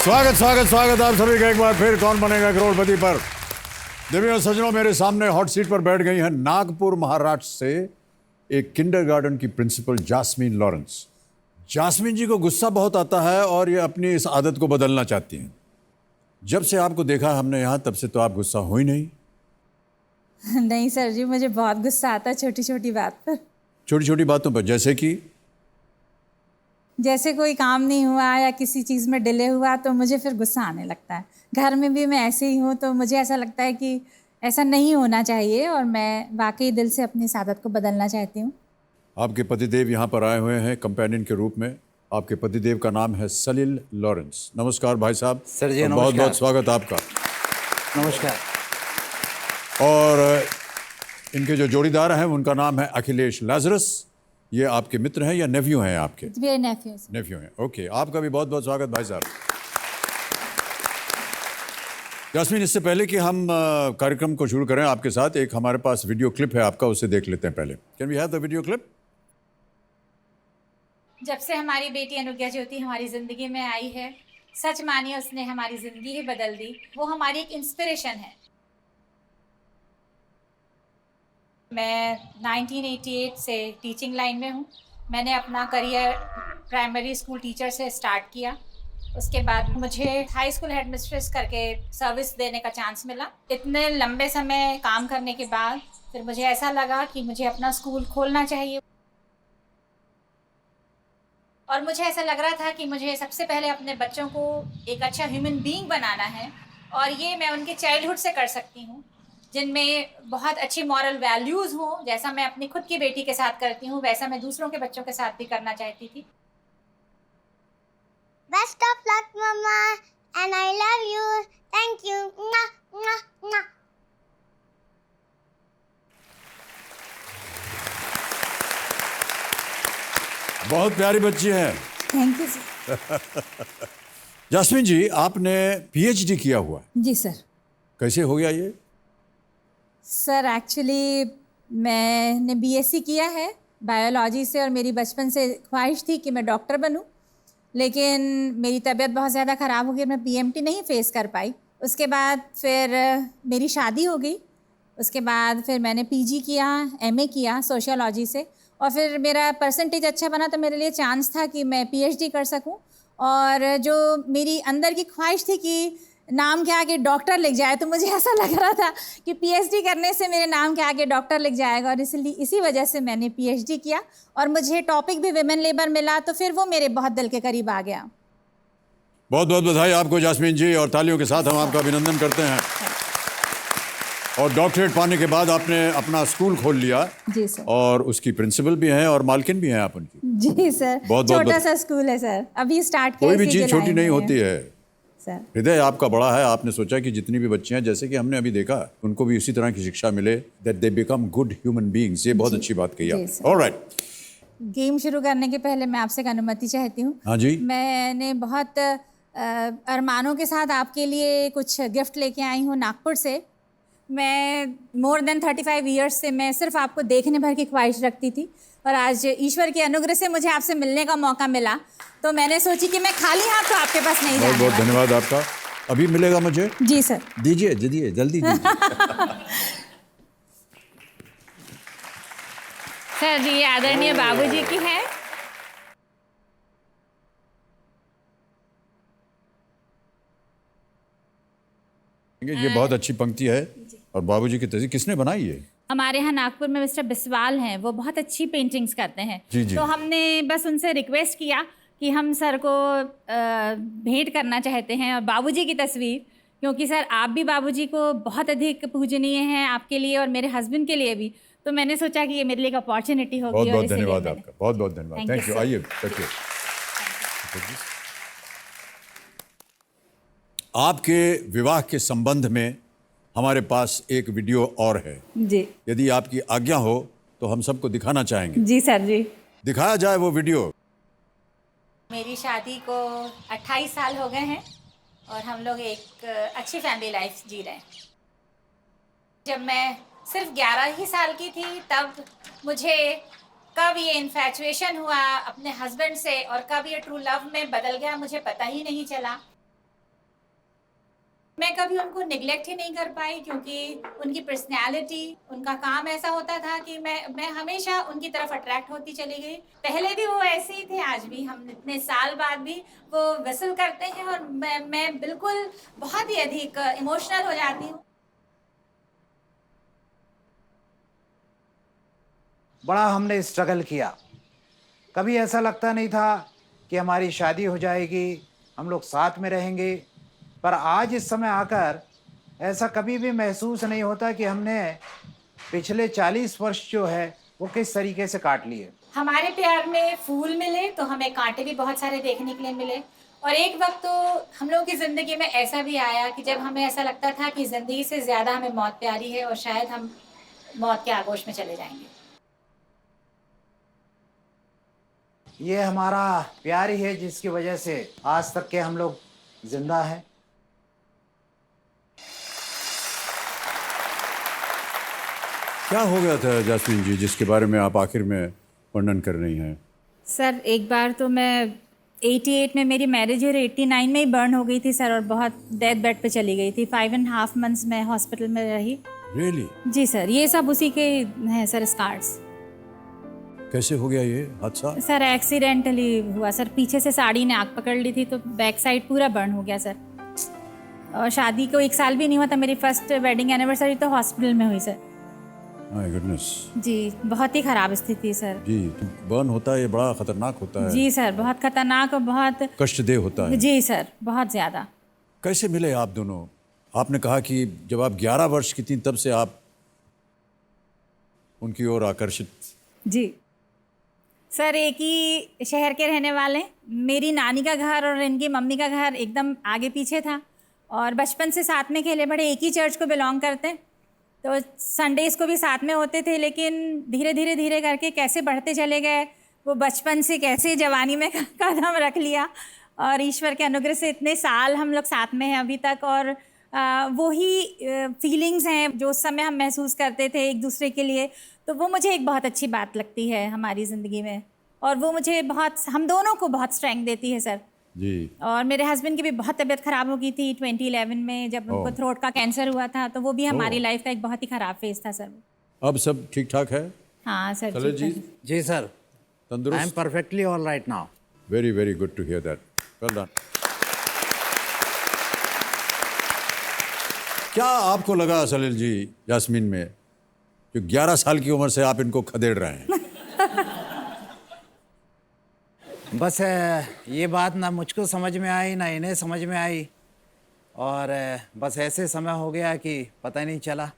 स्वागत आप सभी का एक बार फिर कौन बनेगा करोड़पति पर। देवी और सज्जनों, मेरे सामने हॉट सीट पर बैठ गई हैं नागपुर महाराष्ट्र से एक किंडरगार्टन की प्रिंसिपल जास्मीन लॉरेंस। जास्मीन जी को गुस्सा बहुत आता है और ये अपनी इस आदत को बदलना चाहती हैं। जब से आपको देखा हमने यहाँ, तब से तो आप गुस्सा हो ही नहीं। नहीं सर जी, मुझे बहुत गुस्सा आता है छोटी छोटी बात पर। छोटी छोटी बातों पर, जैसे कोई काम नहीं हुआ या किसी चीज़ में डिले हुआ तो मुझे फिर गुस्सा आने लगता है। घर में भी मैं ऐसे ही हूँ, तो मुझे ऐसा लगता है कि ऐसा नहीं होना चाहिए और मैं वाकई दिल से अपनी इस आदत को बदलना चाहती हूँ। आपके पतिदेव यहाँ पर आए हुए हैं कंपेनियन के रूप में। आपके पतिदेव का नाम है सलील लॉरेंस। नमस्कार भाई साहब। सर जी, बहुत बहुत स्वागत आपका। नमस्कार। और इनके जो जोड़ीदार हैं उनका नाम है अखिलेश लाजरस। ये आपके मित्र हैं या नेफ्यू हैं आपके? मेरे नेफ्यू। नेफ्यू हैं, ओके। आपका भी बहुत बहुत स्वागत भाई साहब। यास्मीन, इससे पहले कि हम कार्यक्रम को शुरू करें आपके साथ, एक हमारे पास वीडियो क्लिप है आपका, उसे देख लेते हैं पहले। Can we have the video clip? जब से हमारी बेटी अनुज्ञा ज्योति हमारी ज़िंदगी में आई है, सच मानिए उसने हमारी ज़िंदगी ही बदल दी। वो हमारी एक इंस्पिरेशन है। मैं 1988 से टीचिंग लाइन में हूँ। मैंने अपना करियर प्राइमरी स्कूल टीचर से स्टार्ट किया। उसके बाद मुझे हाई स्कूल हेडमिस्ट्रेस करके सर्विस देने का चांस मिला। इतने लंबे समय काम करने के बाद फिर मुझे ऐसा लगा कि मुझे अपना स्कूल खोलना चाहिए। और मुझे ऐसा लग रहा था कि मुझे सबसे पहले अपने बच्चों को एक अच्छा ह्यूमन बीइंग बनाना है, और ये मैं उनके चाइल्डहुड से कर सकती हूँ, जिनमें बहुत अच्छी मॉरल वैल्यूज़ हों। जैसा मैं अपनी खुद की बेटी के साथ करती हूँ, वैसा मैं दूसरों के बच्चों के साथ भी करना चाहती थी। Best of luck, Mama, and I love you. Thank you. Mwah, mwah, mwah. बहुत प्यारी बच्ची है। Thank you sir. जास्मीन जी, आपने पीएचडी किया हुआ है? जी सर। कैसे हो गया ये? सर एक्चुअली मैंने बीएससी किया है बायोलॉजी से, और मेरी बचपन से ख्वाहिश थी कि मैं डॉक्टर बनूं, लेकिन मेरी तबीयत बहुत ज़्यादा ख़राब हो गई, मैं पीएमटी नहीं फेस कर पाई। उसके बाद फिर मेरी शादी हो गई। उसके बाद फिर मैंने पीजी किया, एमए किया सोशियोलॉजी से, और फिर मेरा परसेंटेज अच्छा बना तो मेरे लिए चांस था कि मैं पीएचडी कर सकूं। और जो मेरी अंदर की ख्वाहिश थी कि नाम के आगे डॉक्टर लिख जाए, तो मुझे ऐसा लग रहा था कि पीएचडी करने से मेरे नाम के आगे डॉक्टर लिख जाएगा, और इसलिए इसी वजह से मैंने पीएचडी किया। और मुझे टॉपिक भी विमेन लेबर मिला, तो फिर वो मेरे बहुत दिल के करीब आ गया। बहुत बहुत बधाई आपको जास्मीन जी, और तालियों के साथ हम आपका अभिनंदन करते हैं। और डॉक्टरेट पाने के बाद आपने अपना स्कूल खोल लिया। जी सर। और उसकी प्रिंसिपल भी हैं और मालकिन भी हैं आप उनकी। जी सर। छोटा सा स्कूल है सर, अभी स्टार्ट किया। कोई भी चीज़ छोटी नहीं होती है सर। हृदय आपका बड़ा है। आपने सोचा कि जितनी भी बच्चियां, जैसे कि हमने अभी देखा, उनको भी इसी तरह की शिक्षा मिले, that they become good human beings. ये बहुत अच्छी बात कही आपने। ऑलराइट, गेम शुरू करने के पहले मैं आपसे एक अनुमति चाहती हूँ। हाँ जी। मैंने बहुत अरमानों के साथ आपके लिए कुछ गिफ्ट लेके आई हूँ नागपुर से। मैं मोर देन 35 ईयर्स से मैं सिर्फ आपको देखने भर की ख्वाहिश रखती थी, और आज ईश्वर के अनुग्रह से मुझे आपसे मिलने का मौका मिला, तो मैंने सोची कि मैं खाली हाथ तो आपके पास नहीं जाने बहुत बहुत वाली। धन्यवाद आपका। अभी मिलेगा मुझे? जी सर। दीजिए दीजिए, जल्दी दीजिए। सर जी, आदरणीय बाबूजी की है। ये बहुत अच्छी पंक्ति है। और बाबूजी की तस्वीर किसने बनाई है? हमारे यहाँ नागपुर में मिस्टर बिस्वाल हैं, वो बहुत अच्छी पेंटिंग्स करते हैं। जी जी। तो हमने बस उनसे रिक्वेस्ट किया कि हम सर को भेंट करना चाहते हैं, और बाबूजी की तस्वीर, क्योंकि सर आप भी बाबूजी को बहुत अधिक पूजनीय हैं, आपके लिए और मेरे हस्बैंड के लिए भी। तो मैंने सोचा कि ये मेरे लिए एक अपॉर्चुनिटी होगी। बहुत बहुत धन्यवाद आपका, बहुत बहुत धन्यवाद। Thank you. आइए बैठिए। आपके विवाह के संबंध में हमारे पास एक वीडियो और है जी। यदि आपकी आज्ञा हो तो हम सबको दिखाना चाहेंगे। जी सर जी। दिखाया जाए वो वीडियो। मेरी शादी को 28 साल हो गए हैं, और हम लोग एक अच्छी फैमिली लाइफ जी रहे हैं। जब मैं सिर्फ 11 ही साल की थी, तब मुझे कब ये इन्फैचुएशन हुआ अपने हस्बैंड से और कब ये ट्रू लव में बदल गया, मुझे पता ही नहीं चला। मैं कभी उनको निगलेक्ट ही नहीं कर पाई क्योंकि उनकी पर्सनैलिटी, उनका काम ऐसा होता था कि मैं हमेशा उनकी तरफ अट्रैक्ट होती चली गई। पहले भी वो ऐसे ही थे, आज भी हम इतने साल बाद भी वो विसल करते हैं और मैं बिल्कुल बहुत ही अधिक इमोशनल हो जाती हूँ। बड़ा हमने स्ट्रगल किया, कभी ऐसा लगता नहीं था कि हमारी शादी हो जाएगी, हम लोग साथ में रहेंगे। पर आज इस समय आकर ऐसा कभी भी महसूस नहीं होता कि हमने पिछले 40 वर्ष जो है वो किस तरीके से काट लिए। हमारे प्यार में फूल मिले तो हमें कांटे भी बहुत सारे देखने के लिए मिले। और एक वक्त तो हम लोगों की ज़िंदगी में ऐसा भी आया कि जब हमें ऐसा लगता था कि ज़िंदगी से ज़्यादा हमें मौत प्यारी है और शायद हम मौत के आगोश में चले जाएंगे। ये हमारा प्यार ही है जिसकी वजह से आज तक के हम लोग जिंदा हैं। क्या हो गया था जास्मीन जी जिसके बारे में आप आखिर में वर्णन कर रही हैं? सर एक बार तो मैं 88 में मेरी मैरिज और 89 में ही बर्न हो गई थी सर, और बहुत डेथ बेड पे चली गई थी। 5.5 मंथ्स मैं हॉस्पिटल में रही। रियली? जी सर, ये सब उसी के हैं सर स्कार्स। कैसे हो गया ये हादसा? सर एक्सीडेंटली हुआ सर, पीछे से साड़ी ने आग पकड़ ली थी तो बैक साइड पूरा बर्न हो गया सर। और शादी को 1 साल भी नहीं हुआ था, मेरी फर्स्ट वेडिंग एनिवर्सरी तो हॉस्पिटल में हुई सर। My goodness. जी बहुत ही ख़राब स्थिति सर। जी, बर्न होता है, ये बड़ा खतरनाक होता है। जी सर, बहुत खतरनाक और बहुत कष्टदेह होता है। जी सर, बहुत ज़्यादा। कैसे मिले आप दोनों? आपने कहा कि जब आप 11 वर्ष की थी तब से आप उनकी ओर आकर्षित। जी सर, एक ही शहर के रहने वाले। मेरी नानी का घर और इनकी मम्मी का घर एकदम आगे पीछे था और बचपन से साथ में खेले बड़े, एक ही चर्च को बिलोंग करते, तो संडेज़ को भी साथ में होते थे। लेकिन धीरे करके कैसे बढ़ते चले गए, वो बचपन से कैसे जवानी में कदम रख लिया और ईश्वर के अनुग्रह से इतने साल हम लोग साथ में हैं अभी तक। और वो ही फीलिंग्स हैं जो उस समय हम महसूस करते थे एक दूसरे के लिए, तो वो मुझे एक बहुत अच्छी बात लगती है हमारी ज़िंदगी में। और वो मुझे बहुत, हम दोनों को बहुत स्ट्रेंथ देती है सर। जी। और मेरे हस्बैंड की भी बहुत तबीयत ख़राब हो गई थी 2011 में, जब उनको थ्रोट का कैंसर हुआ था, तो वो भी हमारी लाइफ का एक बहुत ही ख़राब फेज़ था सर। अब सब ठीक ठाक है? हाँ सर। चलो जी। जी सर, आई एम तंदुरुस्त? Perfectly all right now. Very very good to hear that. Well done. क्या आपको लगा सलील जी यास्मीन में जो 11 साल की उम्र से आप इनको खदेड़ रहे हैं? बस ये बात ना मुझको समझ में आई ना इन्हें समझ में आई, और बस ऐसे समय हो गया कि पता ही नहीं चला।